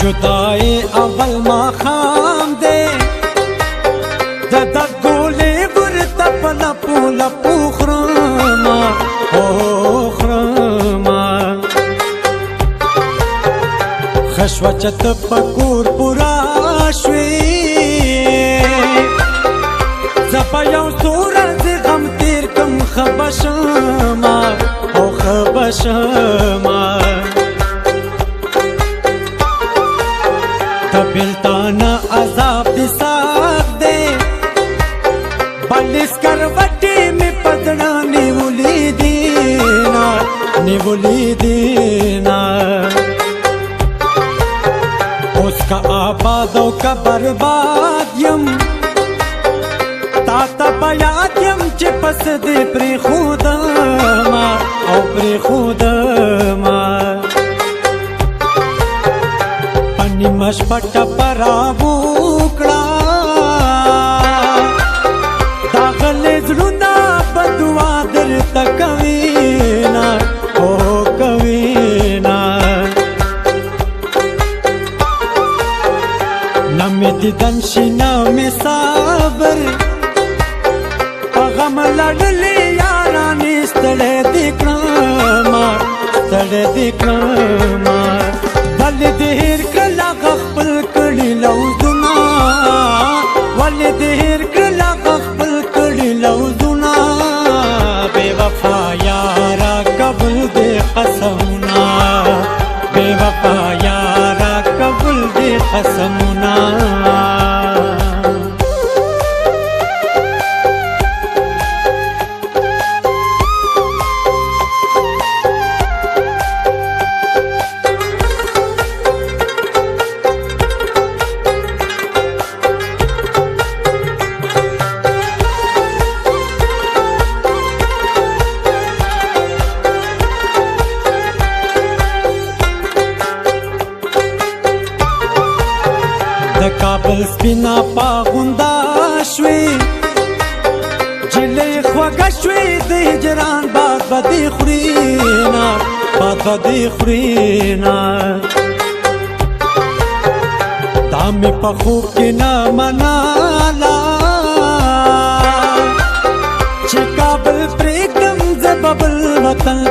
जुदाई अवल माखाम दे दद गोले बुरत पलपू लपू खरमा ओ खरमा खशवचत पकूर पुरा श्वी زپیو سورز غم تیر کم خبشما او خبشما تبلتانا عذاب دی ساک دے بلس کروٹی میں پدنا نیولی دینا اس کا آباد و کا برباد یم تا بیاد یم چه پس دی پری خودما او پری خودما پنی مش پٹا پرابوکڑا داغل زلونا بدوا در تکوینا او کوینا نمی دیدن شینا می صبر غم لڑلی یارانی ستڑے دیکھنا ولی دیر کلا غخپل کڑی لوزنا ولی دیر کلا غخپل کڑی لوزنا بے وفا یارا قبل دے قسمنا بے وفا یارا قبل دے قسمنا کابل سپینا پاغوندا شوی جلی خوگا شوی دی هجران باد بدی خورینا دامی پخوب کی نامنالا چی کابل پریکم زبابل وطن